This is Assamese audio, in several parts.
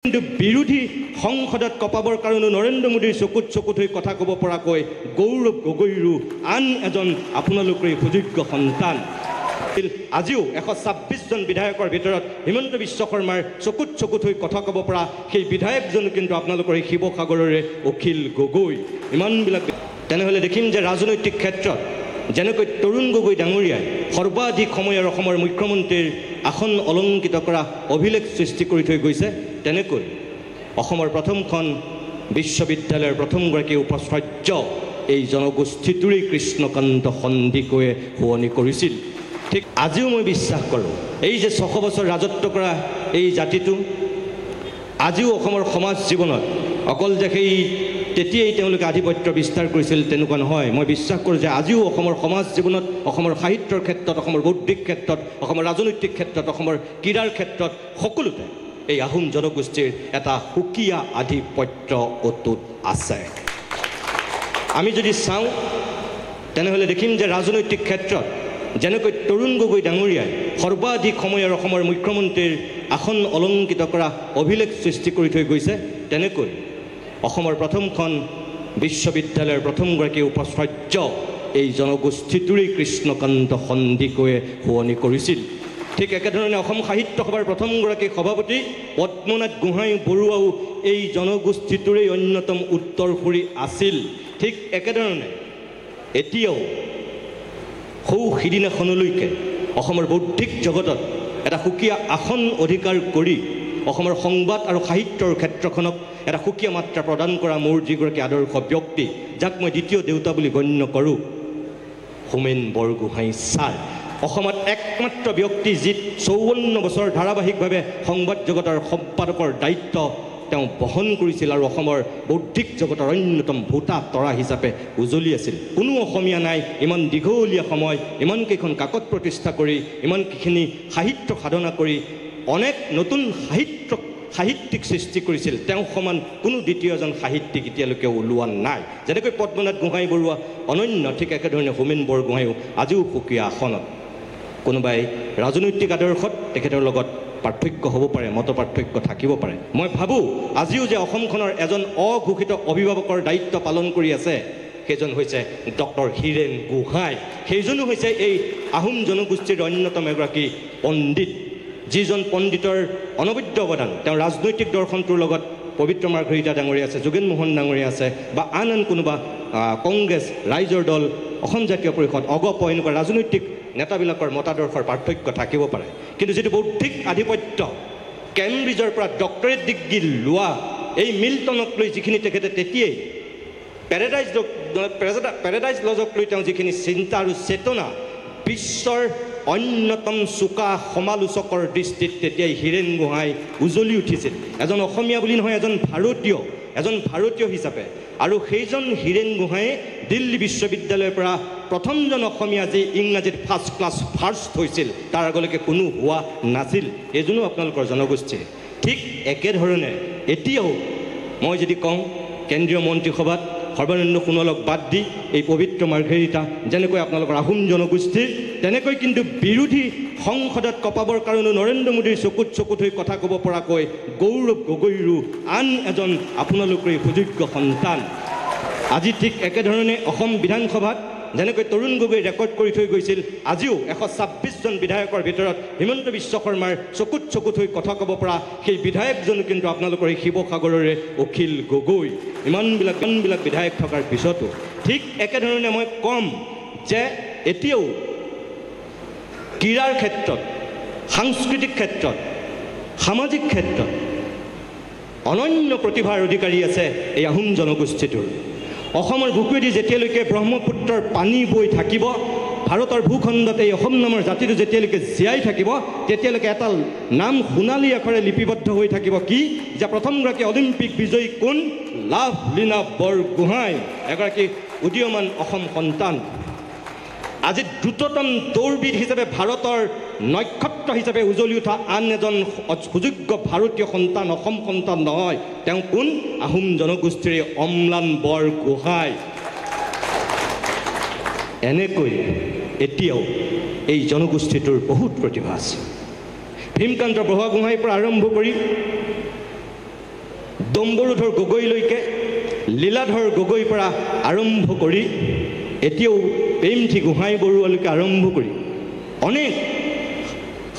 কিন্তু বিৰোধী সংসদত কপাবৰ কাৰণে নৰেন্দ্ৰ মোদীৰ চকুত চকুত হৈ কথা ক'ব পৰাকৈ গৌৰৱ গগৈৰো আন এজন আপোনালোকৰ সুযোগ্য সন্তান। আজিও 126 জন বিধায়কৰ ভিতৰত হিমন্ত বিশ্ব শৰ্মাৰ চকুত চকুত হৈ কথা ক'ব পৰা সেই বিধায়কজন কিন্তু আপোনালোকৰ এই শিৱসাগৰৰে অখিল গগৈ। ইমানবিলাক তেনেহ'লে দেখিম যে ৰাজনৈতিক ক্ষেত্ৰত যেনেকৈ তৰুণ গগৈ ডাঙৰীয়াই সৰ্বাধিক সময়ৰ অসমৰ মুখ্যমন্ত্ৰীৰ আসন অলংকৃত কৰা অভিলেখ সৃষ্টি কৰি থৈ গৈছে, তেনেকৈ অসমৰ প্ৰথমখন বিশ্ববিদ্যালয়ৰ প্ৰথমগৰাকী উপাচাৰ্য এই জনগোষ্ঠীটোৰেই কৃষ্ণকান্ত সন্দিকৈয়ে শুৱনি কৰিছিল। ঠিক আজিও মই বিশ্বাস কৰোঁ এই যে 600 বছৰ ৰাজত্ব কৰা এই জাতিটো আজিও অসমৰ সমাজ জীৱনত অকল যে সেই তেতিয়াই তেওঁলোকে আধিপত্য বিস্তাৰ কৰিছিল তেনেকুৱা নহয়। মই বিশ্বাস কৰোঁ যে আজিও অসমৰ সমাজ জীৱনত, অসমৰ সাহিত্যৰ ক্ষেত্ৰত, অসমৰ বৌদ্ধিক ক্ষেত্ৰত, অসমৰ ৰাজনৈতিক ক্ষেত্ৰত, অসমৰ ক্ৰীড়াৰ ক্ষেত্ৰত সকলোতে এই আহোম জনগোষ্ঠীৰ এটা সুকীয়া আধিপত্য অটুট আছে। আমি যদি চাওঁ তেনেহ'লে দেখিম যে ৰাজনৈতিক ক্ষেত্ৰত যেনেকৈ তৰুণ গগৈ ডাঙৰীয়াই সৰ্বাধিক সময়ৰ অসমৰ মুখ্যমন্ত্ৰীৰ আসন অলংকৃত কৰা অভিলেখ সৃষ্টি কৰি থৈ গৈছে, তেনেকৈ অসমৰ প্ৰথমখন বিশ্ববিদ্যালয়ৰ প্ৰথমগৰাকী উপাচাৰ্য এই জনগোষ্ঠীটোৰেই কৃষ্ণকান্ত সন্দিকৈয়ে শুৱনি কৰিছিল। ঠিক একেধৰণে অসম সাহিত্য সভাৰ প্ৰথমগৰাকী সভাপতি পদ্মনাথ গোহাঁই বৰুৱাও এই জনগোষ্ঠীটোৰেই অন্যতম উত্তৰসূৰী আছিল। ঠিক একেধৰণে এতিয়াও সৌ সিদিনাখনলৈকে অসমৰ বৌদ্ধিক জগতত এটা সুকীয়া আসন অধিকাৰ কৰি অসমৰ সংবাদ আৰু সাহিত্যৰ ক্ষেত্ৰখনক এটা সুকীয়া মাত্ৰা প্ৰদান কৰা মোৰ যিগৰাকী আদৰ্শ ব্যক্তি, যাক মই দ্বিতীয় দেউতা বুলি গণ্য কৰোঁ, হোমেন বৰগোহাঁই ছাৰ। অসমত একমাত্ৰ ব্যক্তি যি 54 বছৰ ধাৰাবাহিকভাৱে সংবাদ জগতৰ সম্পাদকৰ দায়িত্ব তেওঁ বহন কৰিছিল আৰু অসমৰ বৌদ্ধিক জগতৰ অন্যতম ভোটা তৰা হিচাপে উজলি আছিল। কোনো অসমীয়া নাই ইমান দীঘলীয়া সময় ইমানকেইখন কাকত প্ৰতিষ্ঠা কৰি ইমানকেইখিনি সাহিত্য সাধনা কৰি অনেক নতুন সাহিত্যিক সৃষ্টি কৰিছিল। তেওঁ সমান কোনো দ্বিতীয় এজন সাহিত্যিক এতিয়ালৈকে ওলোৱা নাই। যেনেকৈ পদ্মনাথ গোহাঁই বৰুৱা অনন্য, ঠিক একেধৰণে হোমেন বৰগোহাঁইও আজিও সুকীয়া আসনত। কোনোবাই ৰাজনৈতিক আদৰ্শত তেখেতৰ লগত পাৰ্থক্য হ'ব পাৰে, মত পাৰ্থক্য থাকিব পাৰে। মই ভাবোঁ আজিও যে অসমখনৰ এজন অঘোষিত অভিভাৱকৰ দায়িত্ব পালন কৰি আছে সেইজন হৈছে ডক্টৰ হীৰেন গোহাঁই। সেইজনো হৈছে এই আহোম জনগোষ্ঠীৰ অন্যতম এগৰাকী পণ্ডিত, যিজন পণ্ডিতৰ অনবদ্য অৱদান তেওঁ ৰাজনৈতিক দৰ্শনটোৰ লগত পবিত্ৰ মাৰ্ঘৰিটা ডাঙৰীয়া আছে, যোগেন মোহন ডাঙৰীয়া আছে বা আন কোনোবা কংগ্ৰেছ, ৰাইজৰ দল, অসম জাতীয় পৰিষদ, অগপ এনেকুৱা ৰাজনৈতিক নেতাবিলাকৰ মতাদৰ্শৰ পাৰ্থক্য থাকিব পাৰে, কিন্তু যিটো বৌদ্ধিক আধিপত্য কেম্ব্ৰিজৰ পৰা ডক্টৰেট ডিগ্ৰী লোৱা এই মিল্টনক লৈ যিখিনি তেখেতে তেতিয়াই পেৰাডাইজ লজক লৈ তেওঁ যিখিনি চিন্তা আৰু চেতনা বিশ্বৰ অন্যতম চোকা সমালোচকৰ দৃষ্টিত তেতিয়াই হীৰেন গোহাঁই উজলি উঠিছিল। এজন অসমীয়া বুলি নহয়, এজন ভাৰতীয় হিচাপে। আৰু সেইজন হীৰেন গোহাঁয়ে দিল্লী বিশ্ববিদ্যালয়ৰ পৰা প্ৰথমজন অসমীয়া যি ইংৰাজীত ফাৰ্ষ্ট ক্লাছ ফাৰ্ষ্ট হৈছিল, তাৰ আগলৈকে কোনো হোৱা নাছিল। এইজনো আপোনালোকৰ জনগোষ্ঠীৰ। ঠিক একেধৰণে এতিয়াও মই যদি কওঁ কেন্দ্ৰীয় মন্ত্ৰীসভাত সৰ্বানন্দ সোণোৱালক বাদ দি এই পবিত্ৰ মাৰ্ঘেৰিটা যেনেকৈ আপোনালোকৰ আহোম জনগোষ্ঠীৰ, তেনেকৈ কিন্তু বিৰোধী সংসদত কপাবৰ কাৰণে নৰেন্দ্ৰ মোদীৰ চকুত চকুত হৈ কথা ক'ব পৰাকৈ গৌৰৱ গগৈৰো আন এজন আপোনালোকৰ সুযোগ্য সন্তান। আজি ঠিক একেধৰণে অসম বিধানসভাত যেনেকৈ তৰুণ গগৈ ৰেকৰ্ড কৰি থৈ গৈছিল, আজিও 126 জন বিধায়কৰ ভিতৰত হিমন্ত বিশ্ব শৰ্মাৰ চকুত চকুত হৈ কথা ক'ব পৰা সেই বিধায়কজন কিন্তু আপোনালোকৰ এই শিৱসাগৰৰে অখিল গগৈ। ইমানবিলাক বিধায়ক থকাৰ পিছতো ঠিক একেধৰণে মই ক'ম যে এতিয়াও ক্ৰীড়াৰ ক্ষেত্ৰত, সাংস্কৃতিক ক্ষেত্ৰত, সামাজিক ক্ষেত্ৰত অনন্য প্ৰতিভাৰ অধিকাৰী আছে এই আহোম জনগোষ্ঠীটোৰ। অসমৰ বুকুৱেদি যেতিয়ালৈকে ব্ৰহ্মপুত্ৰৰ পানী বৈ থাকিব, ভাৰতৰ ভূখণ্ডত এই অসম নামৰ জাতিটো যেতিয়ালৈকে জীয়াই থাকিব, তেতিয়ালৈকে এটা নাম সোণালী আখৰে লিপিবদ্ধ হৈ থাকিব, কি যে প্ৰথমগৰাকী অলিম্পিক বিজয়ী কোন? লাভলীনা বৰগোহাঁই, এগৰাকী উদীয়মান অসম সন্তান। আজি দ্ৰুততম দৌৰবিদ হিচাপে ভাৰতৰ নক্ষত্ৰ হিচাপে উজলি উঠা আন এজন সুযোগ্য ভাৰতীয় সন্তান, অসম সন্তান নহয়, তেওঁ কোন? আহোম জনগোষ্ঠীৰ অম্লান বৰগোহাঁই। এনেকৈ এতিয়াও এই জনগোষ্ঠীটোৰ বহুত প্ৰতিভা আছে। ভীমকান্ত বৰুৱাগোহাঁইৰ পৰা আৰম্ভ কৰি ডম্বৰুধৰ গগৈলৈকে লীলাধৰ গগৈৰ পৰা আৰম্ভ কৰি এতিয়াও প্ৰেমথী গোহাঁই বৰুৱালৈকে আৰম্ভ কৰি অনেক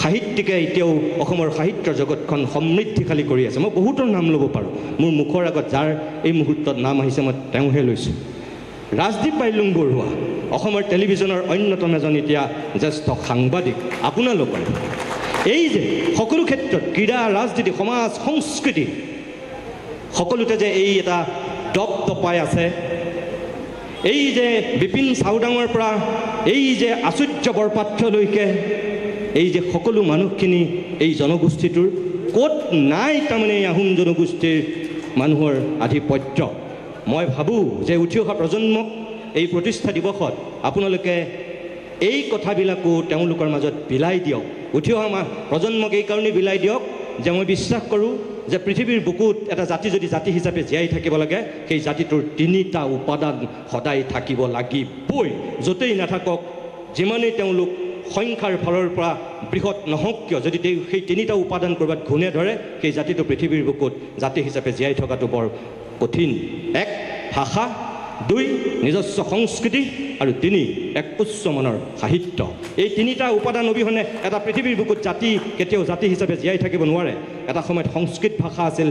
সাহিত্যিকে এতিয়াও অসমৰ সাহিত্য জগতখন সমৃদ্ধিশালী কৰি আছে। মই বহুতৰ নাম ল'ব পাৰোঁ, মোৰ মুখৰ আগত যাৰ এই মুহূৰ্তত নাম আহিছে মই তেওঁহে লৈছোঁ। ৰাজদীপ বাইলুং বৰুৱা অসমৰ টেলিভিশ্যনৰ অন্যতম এজন এতিয়া জ্যেষ্ঠ সাংবাদিক। আপোনালোকৰ এই যে সকলো ক্ষেত্ৰত ক্ৰীড়া, ৰাজনীতি, সমাজ, সংস্কৃতি সকলোতে যে এই এটা দপ দপাই আছে, এই যে বিপিন চাওডাঙৰ পৰা এই যে আচুৰ্য বৰপাত্ৰলৈকে এই যে সকলো মানুহখিনি এই জনগোষ্ঠীটোৰ ক'ত নাই তাৰমানে এই আহোম জনগোষ্ঠীৰ মানুহৰ আধিপত্য। মই ভাবোঁ যে উঠি অহা প্ৰজন্মক এই প্ৰতিষ্ঠা দিৱসত আপোনালোকে এই কথাবিলাকো তেওঁলোকৰ মাজত বিলাই দিয়ক। উঠি অহা প্ৰজন্মক এই কাৰণেই বিলাই দিয়ক যে মই বিশ্বাস কৰোঁ যে পৃথিৱীৰ বুকুত এটা জাতি যদি জাতি হিচাপে জীয়াই থাকিব লাগে, সেই জাতিটোৰ তিনিটা উপাদান সদায় থাকিব লাগিবই। য'তেই নাথাকক, যিমানেই তেওঁলোক সংখ্যাৰ ফালৰ পৰা বৃহৎ নহওক কিয়, যদি সেই তিনিটা উপাদান ক'ৰবাত ঘূণে ধৰে, সেই জাতিটো পৃথিৱীৰ বুকুত জাতি হিচাপে জীয়াই থকাটো বৰ কঠিন। 1 ভাষা, 2 নিজস্ব সংস্কৃতি, আৰু 3 এক উচ্চমানৰ সাহিত্য। এই তিনিটা উপাদান অবিহনে এটা পৃথিৱীৰ বুকুত জাতি কেতিয়াও জাতি হিচাপে জীয়াই থাকিব নোৱাৰে। এটা সময়ত সংস্কৃত ভাষা আছিল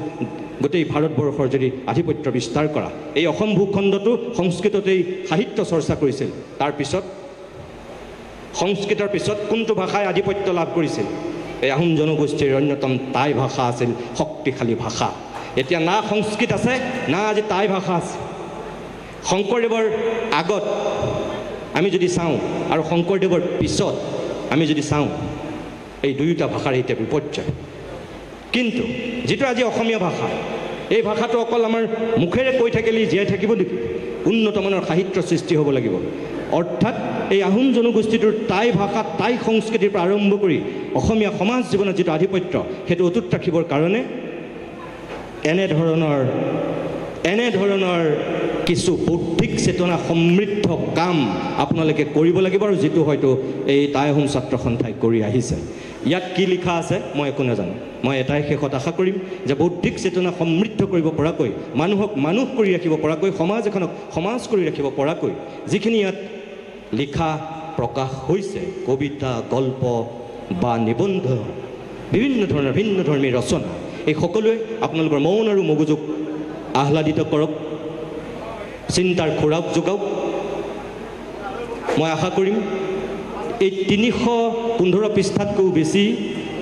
গোটেই ভাৰতবৰ্ষৰ যদি আধিপত্য বিস্তাৰ কৰা। এই অসম ভূখণ্ডটো সংস্কৃততেই সাহিত্য চৰ্চা কৰিছিল। তাৰপিছত সংস্কৃতৰ পিছত কোনটো ভাষাই আধিপত্য লাভ কৰিছিল? এই আহোম জনগোষ্ঠীৰ অন্যতম টাই ভাষা আছিল শক্তিশালী ভাষা। এতিয়া না সংস্কৃত আছে, না আজি টাই ভাষা আছে। শংকৰদেৱৰ আগত আমি যদি চাওঁ আৰু শংকৰদেৱৰ পিছত আমি যদি চাওঁ, এই দুয়োটা ভাষাৰ এতিয়া বিপৰ্যয়। কিন্তু যিটো আজি অসমীয়া ভাষা, এই ভাষাটো অকল আমাৰ মুখেৰে কৈ থাকিলেই জীয়াই থাকিব নেকি? উন্নতমানৰ সাহিত্য সৃষ্টি হ'ব লাগিব। অৰ্থাৎ এই আহোম জনগোষ্ঠীটোৰ টাই ভাষা, টাই সংস্কৃতিৰ পৰা আৰম্ভ কৰি অসমীয়া সমাজ জীৱনত যিটো আধিপত্য, সেইটো অটুট ৰাখিবৰ কাৰণে এনেধৰণৰ কিছু বৌদ্ধিক চেতনা সমৃদ্ধ কাম আপোনালোকে কৰিব লাগিব, আৰু যিটো হয়তো এই টাই আহোম ছাত্ৰ সন্থাই কৰি আহিছে। ইয়াত কি লিখা আছে মই একো নাজানো। মই এটাই শেষত আশা কৰিম যে বৌদ্ধিক চেতনা সমৃদ্ধ কৰিব পৰাকৈ, মানুহক মানুহ কৰি ৰাখিব পৰাকৈ, সমাজ এখনক সমাজ কৰি ৰাখিব পৰাকৈ যিখিনি ইয়াত লিখা প্ৰকাশ হৈছে, কবিতা, গল্প বা নিবন্ধ, বিভিন্ন ধৰণৰ ভিন্ন ধৰ্মী ৰচনা, এই সকলোৱে আপোনালোকৰ মন আৰু মগজুক আহ্লাদিত কৰক, চিন্তাৰ খোৰাক যোগাওক। মই আশা কৰিম এই 315 পৃষ্ঠাতকৈও বেছি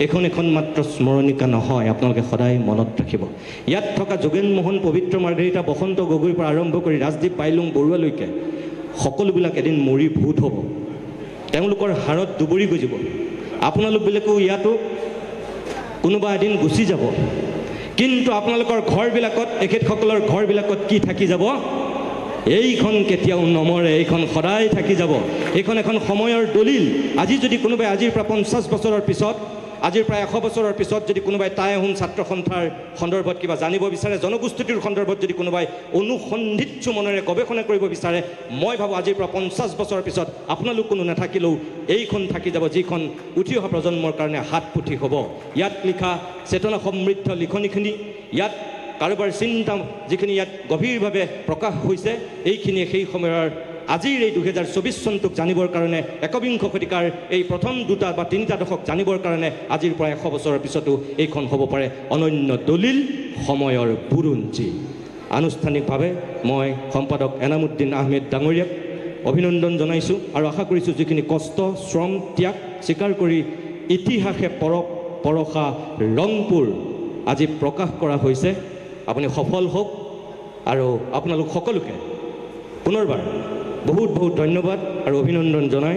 এখন মাত্ৰ স্মৰণিকা নহয়, আপোনালোকে সদায় মনত ৰাখিব। ইয়াত থকা যোগেন মোহন, পবিত্ৰ মাৰ্ঘেৰিটা, বসন্ত গগৈৰ পৰা আৰম্ভ কৰি ৰাজদীপ বাইলুং বৰুৱালৈকে সকলোবিলাক এদিন মৰি ভূত হ'ব, তেওঁলোকৰ হাড়ত দুবৰি গজিব। আপোনালোকবিলাকেও ইয়াতো কোনোবা এদিন গুচি যাব, কিন্তু আপোনালোকৰ ঘৰবিলাকত, এখেতসকলৰ ঘৰবিলাকত কি থাকি যাব? এইখন কেতিয়াও নমৰে, এইখন সদায় থাকি যাব। এইখন এখন সময়ৰ দলিল। আজি যদি কোনোবাই আজিৰ পৰা 50 বছৰৰ পিছত, আজিৰ প্ৰায় 100 বছৰৰ পিছত যদি কোনোবাই টাই আহোম ছাত্ৰ সন্থাৰ সন্দৰ্ভত কিবা জানিব বিচাৰে, জনগোষ্ঠীটোৰ সন্দৰ্ভত যদি কোনোবাই অনুসন্ধিৎসু মনেৰে গৱেষণা কৰিব বিচাৰে, মই ভাবোঁ আজিৰ পৰা 50 বছৰৰ পিছত আপোনালোক কোনো নাথাকিলেও এইখন থাকি যাব, যিখন উঠি অহা প্ৰজন্মৰ কাৰণে হাত পুথি হ'ব। ইয়াত লিখা চেতনা সমৃদ্ধ লিখনিখিনি, ইয়াত কাৰোবাৰ চিন্তা যিখিনি ইয়াত গভীৰভাৱে প্ৰকাশ হৈছে, এইখিনিয়ে সেই সময়ৰ আজিৰ এই 2024 চনটোক জানিবৰ কাৰণে, একবিংশ শতিকাৰ এই প্ৰথম 2 বা 3টা দশক জানিবৰ কাৰণে আজিৰ পৰা 100 বছৰৰ পিছতো এইখন হ'ব পাৰে অনন্য দলিল, সময়ৰ বুৰঞ্জী। আনুষ্ঠানিকভাৱে মই সম্পাদক এনামুদ্দিন আহমেদ ডাঙৰীয়াক অভিনন্দন জনাইছোঁ, আৰু আশা কৰিছোঁ যিখিনি কষ্ট, শ্ৰম, ত্যাগ স্বীকাৰ কৰি ইতিহাসে পৰশা ৰংপুৰ আজি প্ৰকাশ কৰা হৈছে, আপুনি সফল হওক। আৰু আপোনালোক সকলোকে পুনৰবাৰ বহুত বহুত ধন্যবাদ আৰু অভিনন্দন জনাই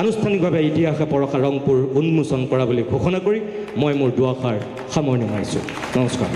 আনুষ্ঠানিকভাৱে ইতিহাসে পৰশা ৰংপুৰ উন্মোচন কৰা বুলি ঘোষণা কৰি মই মোৰ দুআষাৰ সামৰণি মাৰিছোঁ। নমস্কাৰ।